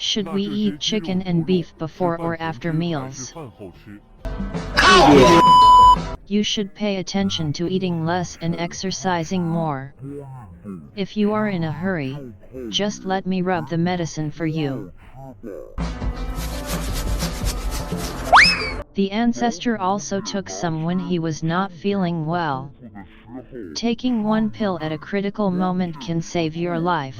Should we eat chicken and beef before or after meals? You should pay attention to eating less and exercising more. If you are in a hurry, just let me rub the medicine for you. The ancestor also took some when he was not feeling well. Taking one pill at a critical moment can save your life.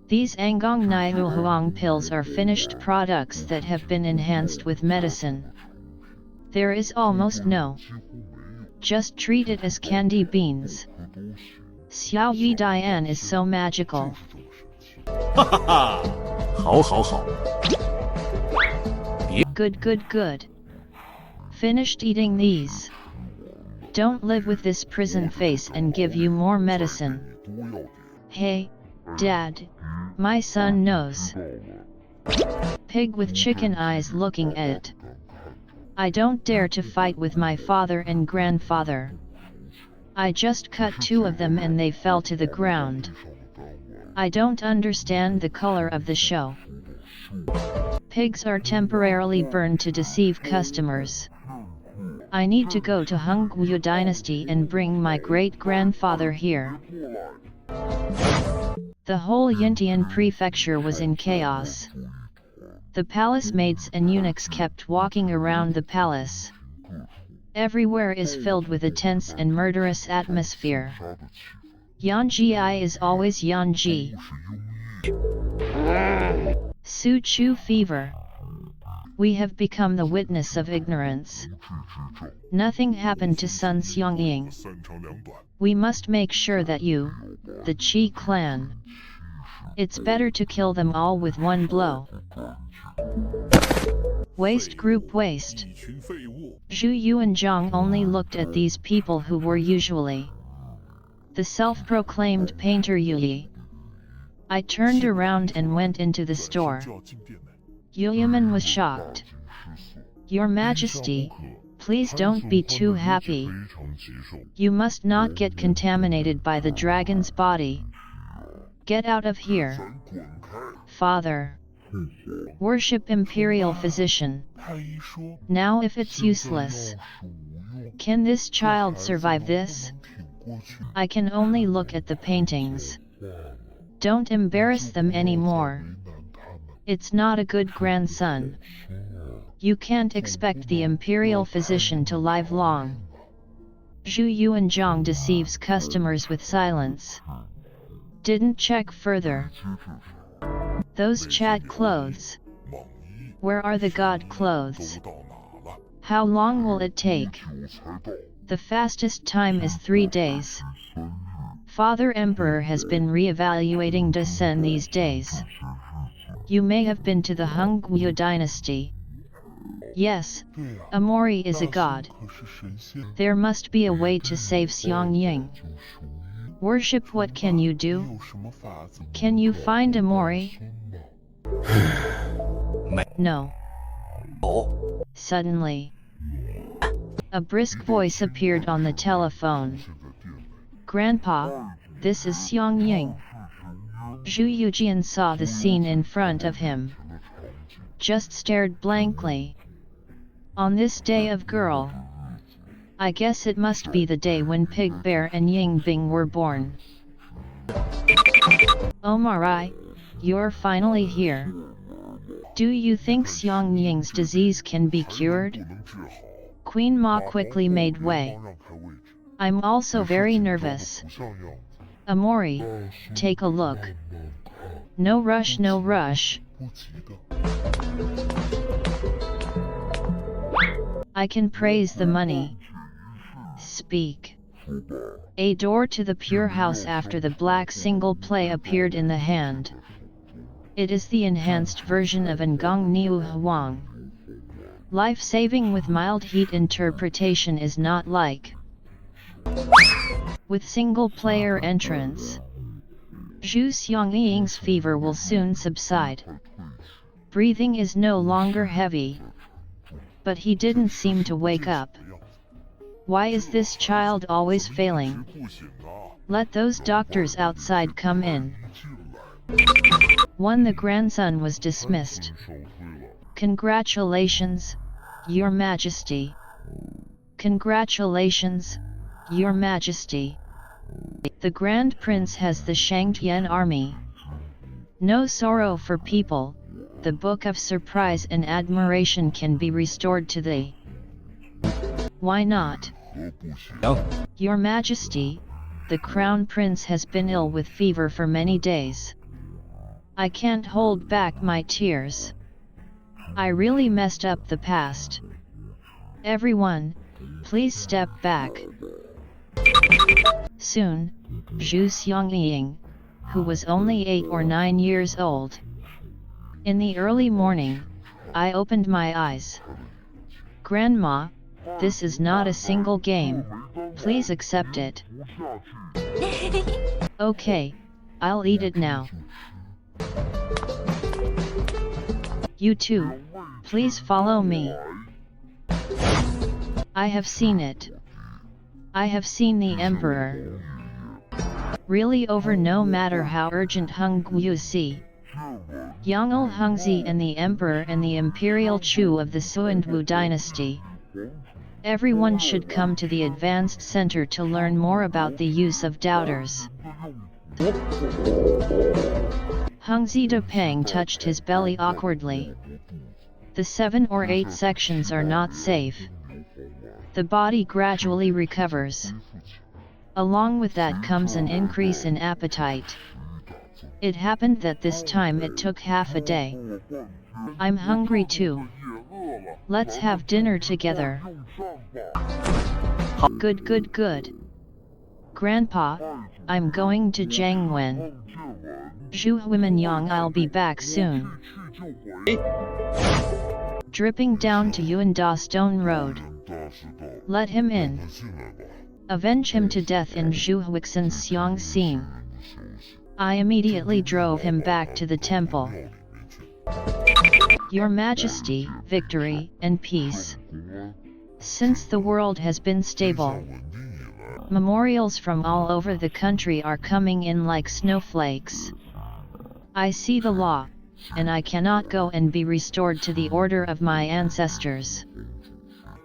These Angong Niu Huang pills are finished products that have been enhanced with medicine. There is almost no. Just treat it as candy beans. Xiao Yi Dian is so magical. Good. Finished eating these. Don't live with this prison face and give you more medicine. Hey, Dad, my son knows. Pig with chicken eyes looking at it. I don't dare to fight with my father and grandfather. I just cut 2 of them and they fell to the ground. I don't understand the color of the show. Pigs are temporarily burned to deceive customers. I need to go to Ming Dynasty and bring my great-grandfather here. The whole Yintian prefecture was in chaos. The palace maids and eunuchs kept walking around the palace. Everywhere is filled with a tense and murderous atmosphere. Yanji is always Yanji. Su Chu fever. We have become the witness of ignorance. Nothing happened to Sun Xiangying. We must make sure that you, the Qi clan. It's better to kill them all with one blow. Waste group waste. Zhu Youjian only looked at these people who were usually the self-proclaimed painter Yi. I turned around and went into the store. Yuyaman was shocked. Your Majesty, please don't be too happy. You must not get contaminated by the dragon's body. Get out of here. Father. Worship Imperial Physician. Now if it's useless. Can this child survive this? I can only look at the paintings. Don't embarrass them anymore. It's not a good grandson. You can't expect the Imperial Physician to live long. Zhu Youjian deceives customers with silence. Didn't check further. Those chat clothes. Where are the god clothes? How long will it take? The fastest time is 3 days. Father Emperor has been re-evaluating Desen these days. You may have been to the Ming Dynasty. Yes, Amori is a god. There must be a way to save Xiangying. Worship, what can you do? Can you find Amori? No. Suddenly, a brisk voice appeared on the telephone. Grandpa, this is Xiangying. Zhu Youjian saw the scene in front of him. Just stared blankly. On this day of girl. I guess it must be the day when Pig Bear and Yingbing were born. Omari, you're finally here. Do you think Xiangying's disease can be cured? Queen Ma quickly made way. I'm also very nervous. Amori, take a look. No rush, no rush. I can praise the money. Speak. A door to the pure house after the black single play appeared in the hand. It is the enhanced version of Ngong Niu Huang. Life-saving with mild heat interpretation is not like. With single-player entrance, Zhu Xiangying's fever will soon subside. Breathing is no longer heavy. But he didn't seem to wake up. Why is this child always failing? Let those doctors outside come in. 1. The grandson was dismissed. Congratulations, Your Majesty. Congratulations, Your Majesty. The Grand Prince has the Shangtian army. No sorrow for people, the book of surprise and admiration can be restored to thee. Why not? Your Majesty, the Crown Prince has been ill with fever for many days. I can't hold back my tears. I really messed up the past. Everyone, please step back. Soon, Zhu Xiangying, who was only 8 or 9 years old. In the early morning, I opened my eyes. Grandma, this is not a single game, please accept it. Okay, I'll eat it now. You too, please follow me. I have seen it. I have seen the Emperor. Really over no matter how urgent Hung Guozi, Yang'el Hengzi and the Emperor and the Imperial Chu of the Suandwu Dynasty. Everyone should come to the Advanced Center to learn more about the use of doubters. Hengzi Depeng touched his belly awkwardly. The 7 or 8 sections are not safe. The body gradually recovers. Along with that comes an increase in appetite. It happened that this time it took half a day. I'm hungry too. Let's have dinner together. Good, good, good. Grandpa, I'm going to Jiangwen. Zhu Huimenyang, I'll be back soon. Dripping down to Yuanda Stone Road. Let him in. Avenge him to death in Zhu Huixin's Xiang Xin. I immediately drove him back to the temple. Your Majesty, victory and peace. Since the world has been stable, memorials from all over the country are coming in like snowflakes. I see the law, and I cannot go and be restored to the order of my ancestors.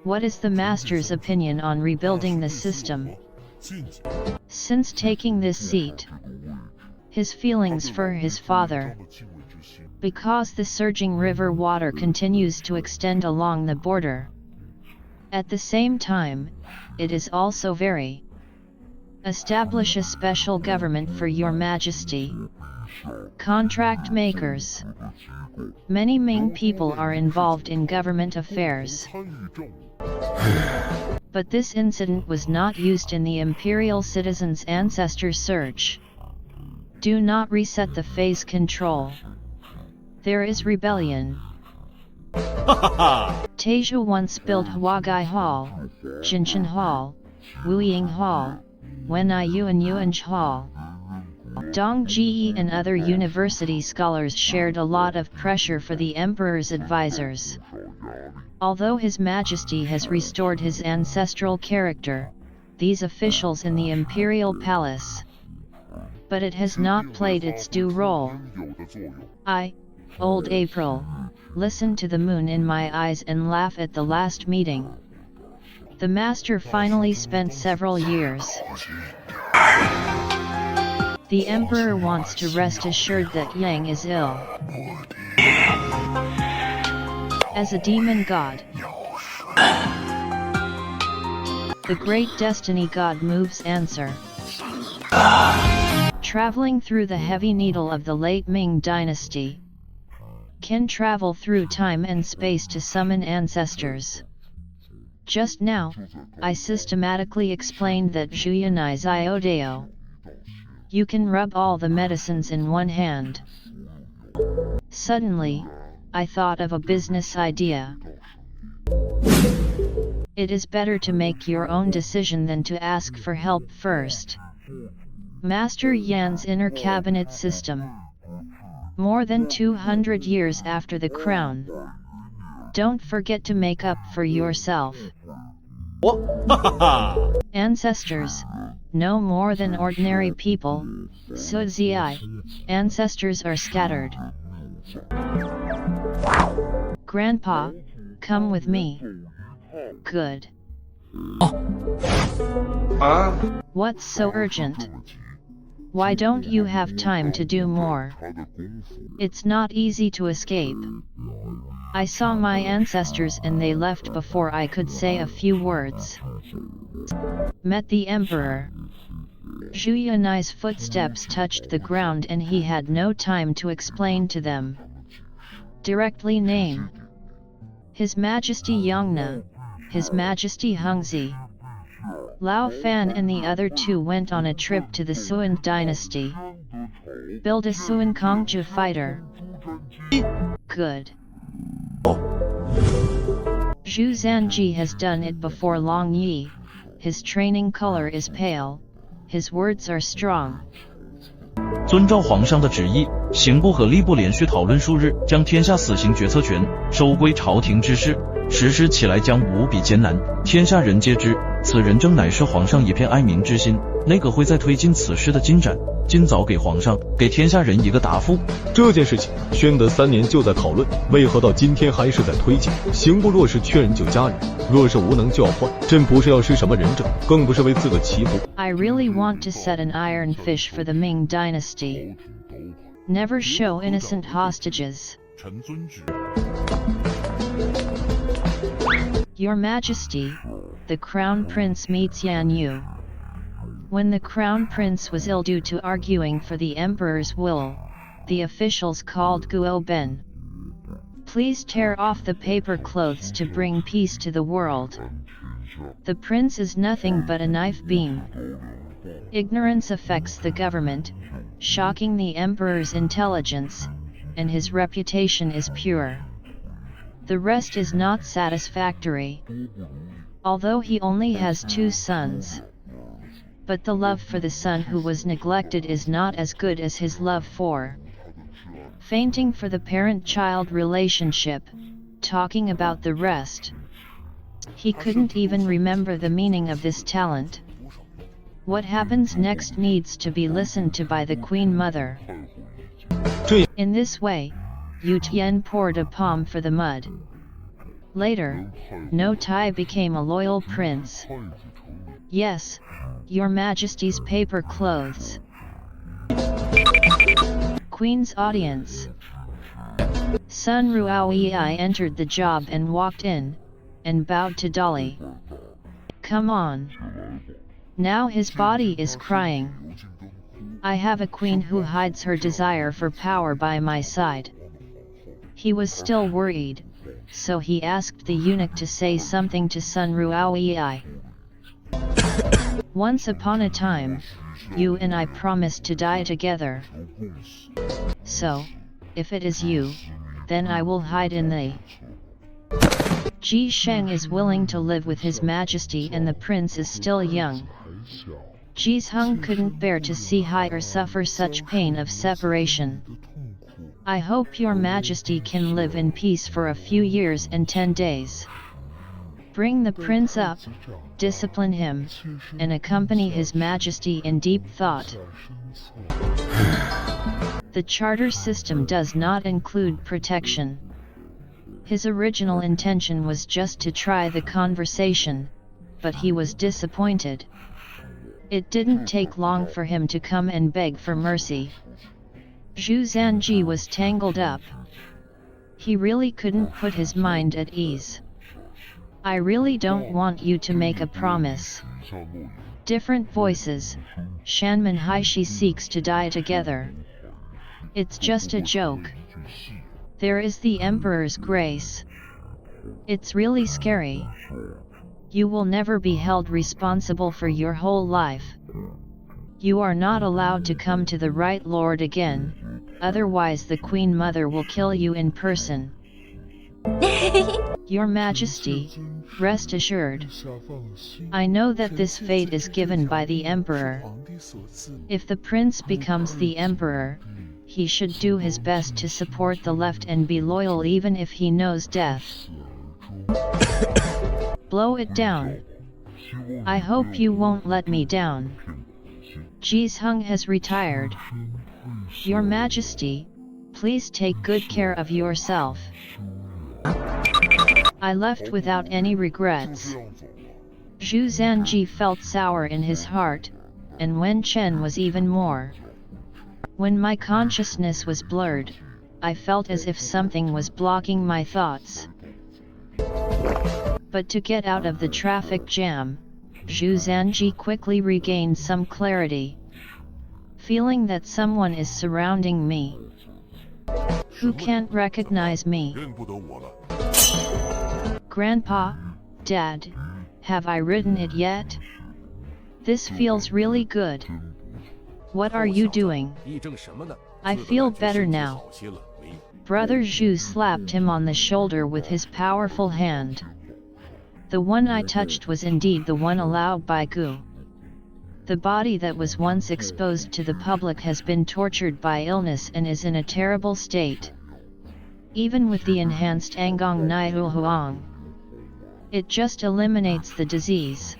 What is the Master's opinion on rebuilding the system? Since taking this seat, his feelings for his father, because the surging river water continues to extend along the border. At the same time, it is also very. Establish a special government for Your Majesty. Contract makers. Many Ming people are involved in government affairs. But this incident was not used in the imperial citizens' ancestor search. Do not reset the phase control. There is rebellion. Taizhou once built Huagai Hall, Jinshan Hall, Wuying Hall, Wenai Yuan Yuanj Hall. Dongji and other university scholars shared a lot of pressure for the emperor's advisors. Although His Majesty has restored his ancestral character, these officials in the imperial palace. But it has not played its due role. Old April, listen to the moon in my eyes and laugh at the last meeting. The master finally spent several years. The emperor wants to rest assured that Yang is ill. As a demon god, the great destiny god moves answer. Traveling through the heavy needle of the late Ming Dynasty, can travel through time and space to summon ancestors. Just now, I systematically explained that Zhuyanai's Iodeo. You can rub all the medicines in one hand. Suddenly, I thought of a business idea. It is better to make your own decision than to ask for help first. Master Yan's inner cabinet system. More than 200 years after the crown. Don't forget to make up for yourself. Ancestors, no more than ordinary people. Suzi, ancestors are scattered. Grandpa, come with me. Good. What's so urgent? Why don't you have time to do more? It's not easy to escape. I saw my ancestors and they left before I could say a few words. Met the Emperor. Zhu Yuan's footsteps touched the ground and he had no time to explain to them. Directly name. His Majesty Yongna, His Majesty Hengzi. Lao Fan and the other two went on a trip to the Ming Dynasty. Build a Suan Kongju fighter. Good. Zhu Zanji has done it before Long Yi. His training color is pale. His words are strong. 遵照皇上的旨意，刑部和吏部连续讨论数日，将天下死刑决策权收归朝廷之事，实施起来将无比艰难，天下人皆知，此人正乃是皇上一片爱民之心。内阁会在推进此事的进展，尽早给皇上、给天下人一个答复。这件事情，宣德3年就在讨论，为何到今天还是在推进？刑部若是缺人就加人，若是无能就要换。朕不是要施什么仁政，更不是为自个祈福。I really want to set an iron fish for the Ming Dynasty. Never show innocent hostages. Your Majesty, the Crown Prince meets Yan Yu. When the Crown Prince was ill due to arguing for the Emperor's will, the officials called Guo Ben. Please tear off the paper clothes to bring peace to the world. The prince is nothing but a knife beam. Ignorance affects the government, shocking the emperor's intelligence, and his reputation is pure. The rest is not satisfactory. Although he only has 2 sons. But the love for the son who was neglected is not as good as his love for. Fainting for the parent-child relationship, talking about the rest. He couldn't even remember the meaning of this talent. What happens next needs to be listened to by the Queen Mother. In this way, Yu Tian poured a palm for the mud. Later, No Tai became a loyal prince. Yes, Your Majesty's paper clothes. Queen's audience. Sun Ruoyi entered the job and walked in, and bowed to Dolly. Come on. Now his body is crying. I have a queen who hides her desire for power by my side. He was still worried, so he asked the eunuch to say something to Sun Ruoyi. Once upon a time, you and I promised to die together. So, if it is you, then I will hide in the... Ji Sheng is willing to live with His Majesty and the prince is still young. Ji Hung couldn't bear to see Haier suffer such pain of separation. I hope Your Majesty can live in peace for a few years and 10 days. Bring the prince up, discipline him, and accompany His Majesty in deep thought. The charter system does not include protection. His original intention was just to try the conversation, but he was disappointed. It didn't take long for him to come and beg for mercy. Zhu Zanji was tangled up. He really couldn't put his mind at ease. I really don't want you to make a promise. Different voices. Shanman Haishi seeks to die together. It's just a joke. There is the Emperor's grace. It's really scary. You will never be held responsible for your whole life. You are not allowed to come to the right lord again, otherwise the Queen Mother will kill you in person. Your Majesty, rest assured. I know that this fate is given by the Emperor. If the prince becomes the Emperor, he should do his best to support the left and be loyal even if he knows death. Blow it down. I hope you won't let me down. Jizheng has retired. Your Majesty, please take good care of yourself. I left without any regrets. Zhu Zanji felt sour in his heart, and Wen Chen was even more. When my consciousness was blurred, I felt as if something was blocking my thoughts. But to get out of the traffic jam, Zhu Zanji quickly regained some clarity. Feeling that someone is surrounding me. Who can't recognize me? Grandpa, Dad, have I written it yet? This feels really good. What are you doing? I feel better now. Brother Zhu slapped him on the shoulder with his powerful hand. The one I touched was indeed the one allowed by Gu. The body that was once exposed to the public has been tortured by illness and is in a terrible state. Even with the enhanced Angong Nai Huang, it just eliminates the disease.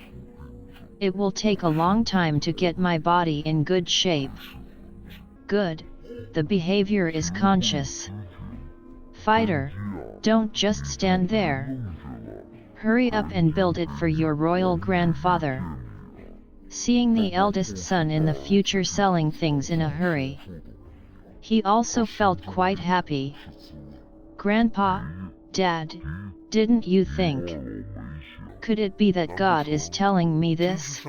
It will take a long time to get my body in good shape. Good, the behavior is conscious. Fighter, don't just stand there. Hurry up and build it for your royal grandfather. Seeing the eldest son in the future selling things in a hurry, he also felt quite happy. Grandpa, Dad, didn't you think? Could it be that God is telling me this?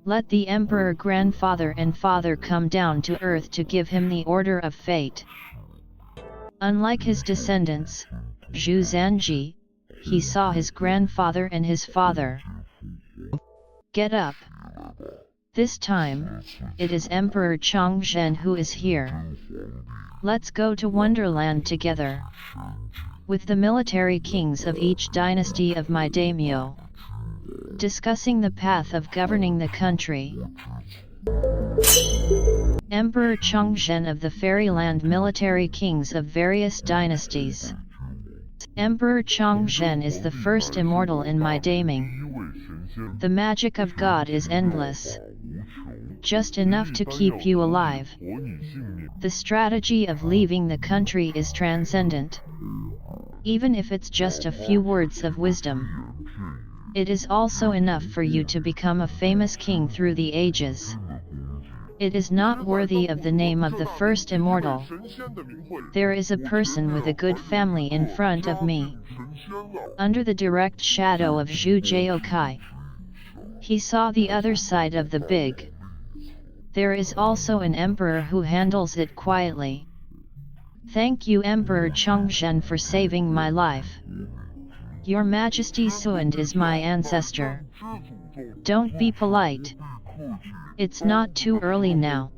Let the Emperor grandfather and father come down to earth to give him the order of fate. Unlike his descendants, Zhu Zanji, he saw his grandfather and his father. Get up. This time, it is Emperor Chongzhen who is here. Let's go to Wonderland together. With the military kings of each dynasty of my daimyo. Discussing the path of governing the country. Emperor Chongzhen of the Fairyland military kings of various dynasties. Emperor Chongzhen is the first immortal in my daiming. The magic of God is endless. Just enough to keep you alive. The strategy of leaving the country is transcendent. Even if it's just a few words of wisdom. It is also enough for you to become a famous king through the ages. It is not worthy of the name of the first immortal. There is a person with a good family in front of me. Under the direct shadow of Zhu Jiaokai. He saw the other side of the big. There is also an emperor who handles it quietly. Thank you Emperor Chongzhen for saving my life. Your Majesty Suand is my ancestor. Don't be polite. It's not too early now.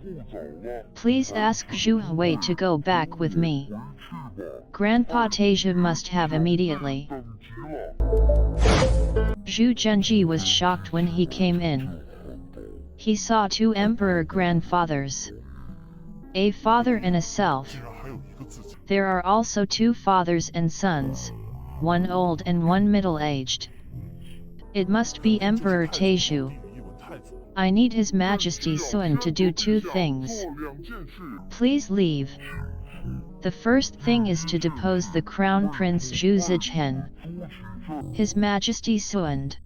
Please ask Zhu Hui to go back with me. Grandpa Tasia must have immediately. Zhu Zhenji was shocked when he came in. He saw two emperor grandfathers. A father and a self. There are also two fathers and sons, one old and one middle-aged. It must be Emperor Taizhu. I need His Majesty Sun to do two things. Please leave. The first thing is to depose the Crown Prince Zhu Zijhen. His Majesty Suand.